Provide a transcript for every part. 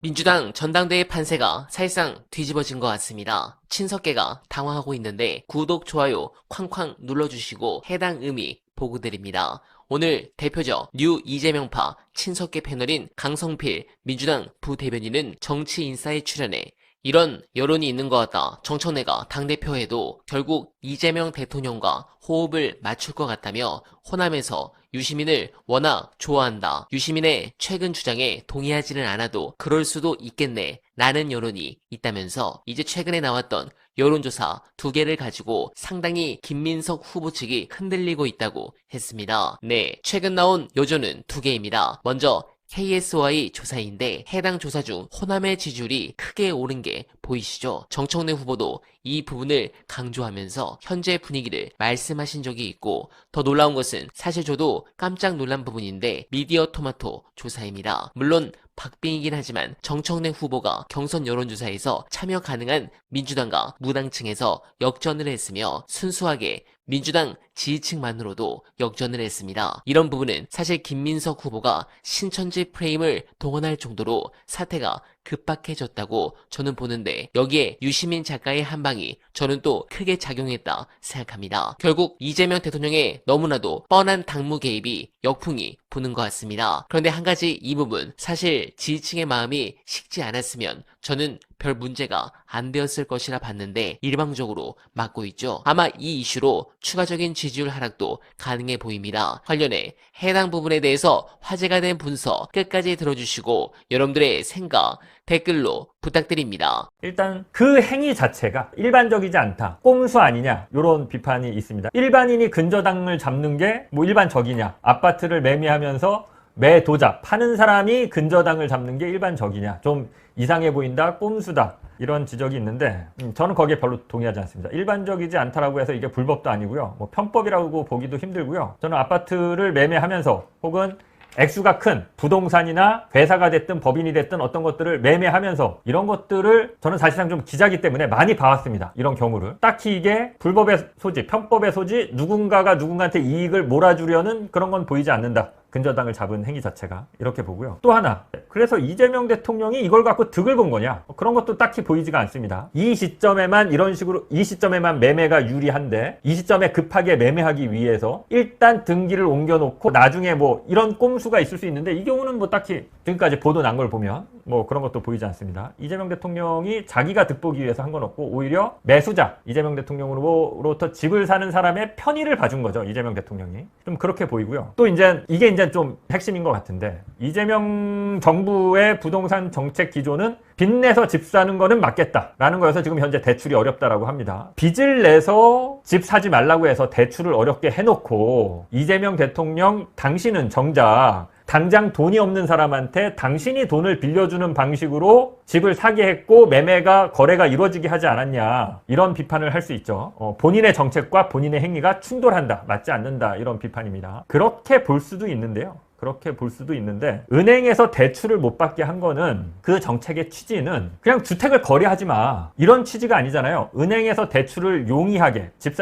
민주당 전당대회 판세가 사실상 뒤집어진 것 같습니다. 친석계가 당황하고 있는데 구독, 좋아요 쾅쾅 눌러주시고 해당 의미 보고드립니다. 오늘 대표적 뉴 이재명파 친석계 패널인 강성필 민주당 부대변인은 정치인사에 출연해 이런 여론이 있는 것 같다. 정청래가 당대표에도 결국 이재명 대통령과 호흡을 맞출 것 같다며 호남에서 유시민을 워낙 좋아한다. 유시민의 최근 주장에 동의하지는 않아도 그럴 수도 있겠네. 라는 여론이 있다면서 이제 최근에 나왔던 여론조사 2개를 가지고 상당히 김민석 후보 측이 흔들리고 있다고 했습니다. 네, 최근 나온 여조는 2개입니다. 먼저 KSY 조사인데 해당 조사 중 호남의 지지율이 크게 오른 게 보이시죠? 정청래 후보도 이 부분을 강조하면서 현재 분위기를 말씀하신 적이 있고, 더 놀라운 것은 사실 저도 깜짝 놀란 부분인데 미디어 토마토 조사입니다. 물론 박빙이긴 하지만 정청래 후보가 경선 여론조사에서 참여 가능한 민주당과 무당층에서 역전을 했으며 순수하게 민주당 지지층만으로도 역전을 했습니다. 이런 부분은 사실 김민석 후보가 신천지 프레임을 동원할 정도로 사태가 급박해졌다고 저는 보는데, 여기에 유시민 작가의 한방이 저는 또 크게 작용했다 생각합니다. 결국 이재명 대통령의 너무나도 뻔한 당무 개입이 역풍이 부는 것 같습니다. 그런데 한 가지 이 부분, 사실 지지층의 마음이 식지 않았으면 저는 별 문제가 안 되었을 것이라 봤는데 일방적으로 막고 있죠. 아마 이 이슈로 추가적인 지지율 하락도 가능해 보입니다. 관련해 해당 부분에 대해서 화제가 된 분석 끝까지 들어주시고 여러분들의 생각 댓글로 부탁드립니다. 일단 그 행위 자체가 일반적이지 않다, 꼼수 아니냐, 이런 비판이 있습니다. 일반인이 근저당을 잡는 게 뭐 일반적이냐, 아파트를 매매하면서 매도자 파는 사람이 근저당을 잡는 게 일반적이냐, 좀 이상해 보인다, 꼼수다, 이런 지적이 있는데 저는 거기에 별로 동의하지 않습니다. 일반적이지 않다라고 해서 이게 불법도 아니고요, 뭐 편법이라고 보기도 힘들고요. 저는 아파트를 매매하면서 혹은 액수가 큰 부동산이나 회사가 됐든 법인이 됐든 어떤 것들을 매매하면서 이런 것들을 저는 사실상 좀 기자기 때문에 많이 봐왔습니다. 이런 경우를. 딱히 이게 불법의 소지, 편법의 소지, 누군가가 누군가한테 이익을 몰아주려는 그런 건 보이지 않는다. 근저당을 잡은 행위 자체가. 이렇게 보고요. 또 하나, 그래서 이재명 대통령이 이걸 갖고 득을 본 거냐, 그런 것도 딱히 보이지가 않습니다. 이 시점에만 이런 식으로, 이 시점에만 매매가 유리한데 이 시점에 급하게 매매하기 위해서 일단 등기를 옮겨놓고 나중에 뭐 이런 꼼수가 있을 수 있는데, 이 경우는 뭐 딱히 지금까지 보도 난 걸 보면 뭐 그런 것도 보이지 않습니다. 이재명 대통령이 자기가 득보기 위해서 한 건 없고 오히려 매수자, 이재명 대통령으로부터 집을 사는 사람의 편의를 봐준 거죠. 이재명 대통령이. 좀 그렇게 보이고요. 또 이제 이게 좀 핵심인 것 같은데, 이재명 정부의 부동산 정책 기조는 빚내서 집 사는 거는 맞겠다라는 거여서 지금 현재 대출이 어렵다라고 합니다. 빚을 내서 집 사지 말라고 해서 대출을 어렵게 해놓고 이재명 대통령, 당신은 정작 당장 돈이 없는 사람한테 당신이 돈을 빌려주는 방식으로 집을 사게 했고 매매가, 거래가 이루어지게 하지 않았냐, 이런 비판을 할 수 있죠. 본인의 정책과 본인의 행위가 충돌한다, 맞지 않는다, 이런 비판입니다. 그렇게 볼 수도 있는데요. 그렇게 볼 수도 있는데, 은행에서 대출을 못 받게 한 거는 그 정책의 취지는 그냥 주택을 거래하지 마, 이런 취지가 아니잖아요. 은행에서 대출을 용이하게 집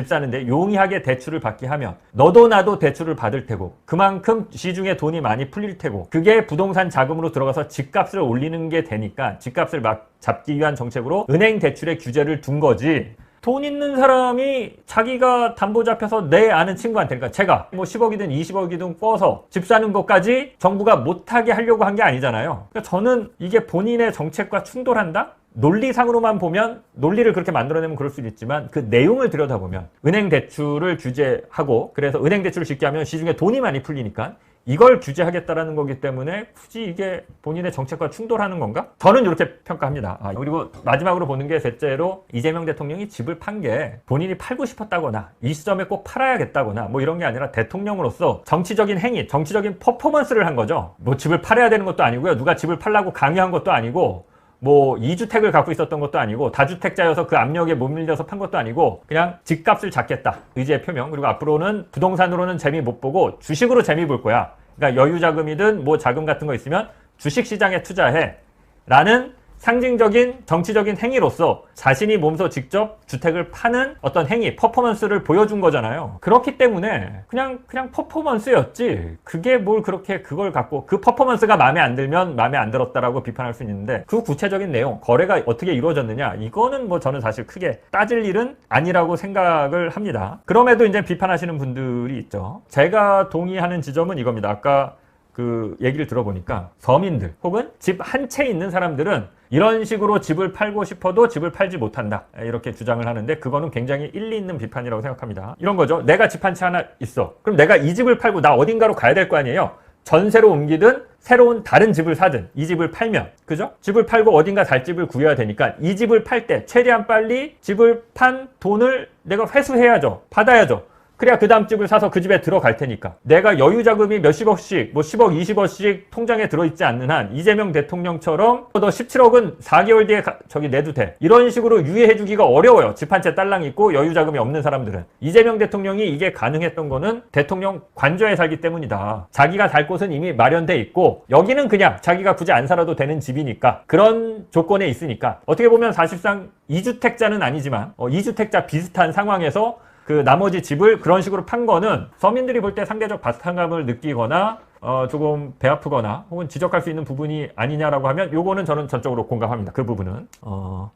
사는데 용이하게 대출을 받게 하면 너도 나도 대출을 받을 테고 그만큼 시중에 돈이 많이 풀릴 테고 그게 부동산 자금으로 들어가서 집값을 올리는 게 되니까 집값을 막 잡기 위한 정책으로 은행 대출의 규제를 둔 거지, 돈 있는 사람이 자기가 담보 잡혀서 내 아는 친구한테, 그러니까 제가 뭐 10억이든 20억이든 꿔서 집 사는 것까지 정부가 못하게 하려고 한 게 아니잖아요. 그러니까 저는 이게 본인의 정책과 충돌한다? 논리상으로만 보면, 논리를 그렇게 만들어내면 그럴 수도 있지만 그 내용을 들여다보면 은행 대출을 규제하고, 그래서 은행 대출을 쉽게 하면 시중에 돈이 많이 풀리니까 이걸 규제하겠다라는 거기 때문에 굳이 이게 본인의 정책과 충돌하는 건가? 저는 이렇게 평가합니다. 그리고 마지막으로 보는 게, 셋째로 이재명 대통령이 집을 판 게 본인이 팔고 싶었다거나 이 시점에 꼭 팔아야겠다거나 뭐 이런 게 아니라 대통령으로서 정치적인 행위, 정치적인 퍼포먼스를 한 거죠. 뭐 집을 팔아야 되는 것도 아니고요, 누가 집을 팔라고 강요한 것도 아니고, 뭐 2주택을 갖고 있었던 것도 아니고 다주택자여서 그 압력에 못 밀려서 판 것도 아니고 그냥 집값을 잡겠다, 의지의 표명. 그리고 앞으로는 부동산으로는 재미 못 보고 주식으로 재미 볼 거야. 그러니까 여유 자금이든 뭐 자금 같은 거 있으면 주식 시장에 투자해 라는 상징적인 정치적인 행위로서 자신이 몸소 직접 주택을 파는 어떤 행위, 퍼포먼스를 보여준 거잖아요. 그렇기 때문에 그냥 퍼포먼스였지. 그게 뭘 그렇게 그걸 갖고 그 퍼포먼스가 마음에 안 들면 마음에 안 들었다라고 비판할 수 있는데 그 구체적인 내용, 거래가 어떻게 이루어졌느냐 이거는 뭐 저는 사실 크게 따질 일은 아니라고 생각을 합니다. 그럼에도 이제 비판하시는 분들이 있죠. 제가 동의하는 지점은 이겁니다. 아까 그 얘기를 들어보니까 서민들 혹은 집 한 채 있는 사람들은 이런 식으로 집을 팔고 싶어도 집을 팔지 못한다 이렇게 주장을 하는데 그거는 굉장히 일리 있는 비판이라고 생각합니다. 이런 거죠. 내가 집 한 채 하나 있어. 그럼 내가 이 집을 팔고 나 어딘가로 가야 될 거 아니에요. 전세로 옮기든 새로운 다른 집을 사든 이 집을 팔면, 그죠? 집을 팔고 어딘가 살 집을 구해야 되니까 이 집을 팔 때 최대한 빨리 집을 판 돈을 내가 회수해야죠. 받아야죠. 그래야 그 다음 집을 사서 그 집에 들어갈 테니까. 내가 여유 자금이 몇십억씩, 뭐 10억, 20억씩 통장에 들어있지 않는 한 이재명 대통령처럼 너 17억은 4개월 뒤에 저기 내도 돼. 이런 식으로 유예해주기가 어려워요. 집 한 채 딸랑 있고 여유 자금이 없는 사람들은. 이재명 대통령이 이게 가능했던 거는 대통령 관저에 살기 때문이다. 자기가 살 곳은 이미 마련돼 있고 여기는 그냥 자기가 굳이 안 살아도 되는 집이니까 그런 조건에 있으니까 어떻게 보면 사실상 2주택자는 아니지만 2주택자 비슷한 상황에서 그 나머지 집을 그런 식으로 판 거는 서민들이 볼 때 상대적 바탕감을 느끼거나 조금 배 아프거나 혹은 지적할 수 있는 부분이 아니냐라고 하면 요거는 저는 전적으로 공감합니다. 그 부분은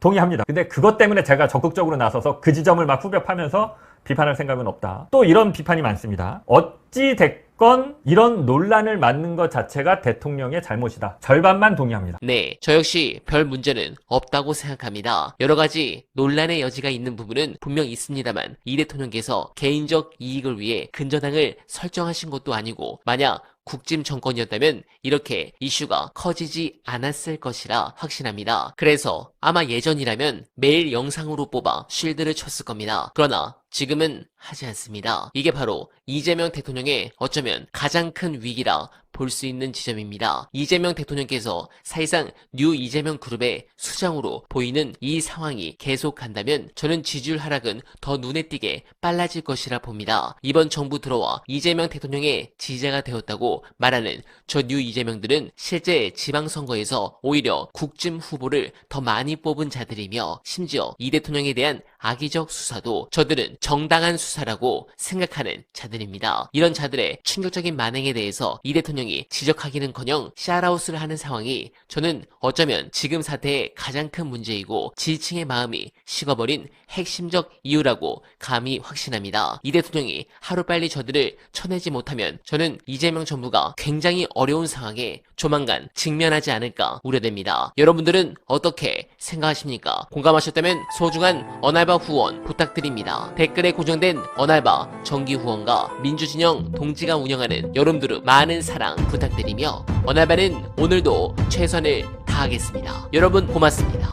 동의합니다. 근데 그것 때문에 제가 적극적으로 나서서 그 지점을 막 후벼 파면서 비판할 생각은 없다. 또 이런 비판이 많습니다. 어찌 됐건 이런 논란을 맞는 것 자체가 대통령의 잘못이다. 절반만 동의합니다. 네, 저 역시 별 문제는 없다고 생각합니다. 여러 가지 논란의 여지가 있는 부분은 분명 있습니다만 이 대통령께서 개인적 이익을 위해 근저당을 설정하신 것도 아니고 만약 국짐 정권이었다면 이렇게 이슈가 커지지 않았을 것이라 확신합니다. 그래서 아마 예전이라면 매일 영상으로 뽑아 쉴드를 쳤을 겁니다. 그러나 지금은 하지 않습니다. 이게 바로 이재명 대통령의 어쩌면 가장 큰 위기라 볼 수 있는 지점입니다. 이재명 대통령께서 사실상 뉴 이재명 그룹의 수장으로 보이는 이 상황이 계속간다면 저는 지지율 하락은 더 눈에 띄게 빨라질 것이라 봅니다. 이번 정부 들어와 이재명 대통령의 지지자가 되었다고 말하는 저 뉴 이재명들은 실제 지방선거에서 오히려 국짐 후보를 더 많이 뽑은 자들이며 심지어 이 대통령에 대한 악의적 수사도 저들은 정당한 수사라고 생각하는 자들입니다. 이런 자들의 충격적인 만행에 대해서 이 대통령이 지적하기는커녕 샤라웃을 하는 상황이 저는 어쩌면 지금 사태의 가장 큰 문제이고 지지층의 마음이 식어버린 핵심적 이유라고 감히 확신합니다. 이 대통령이 하루빨리 저들을 쳐내지 못하면 저는 이재명 정부가 굉장히 어려운 상황에 조만간 직면하지 않을까 우려됩니다. 여러분들은 어떻게 생각하십니까? 공감하셨다면 소중한 언알바 후원 부탁드립니다. 댓글에 고정된 언알바 정기 후원과 민주진영 동지가 운영하는 여름두루 많은 사랑 부탁드리며 언알바는 오늘도 최선을 다하겠습니다. 여러분 고맙습니다.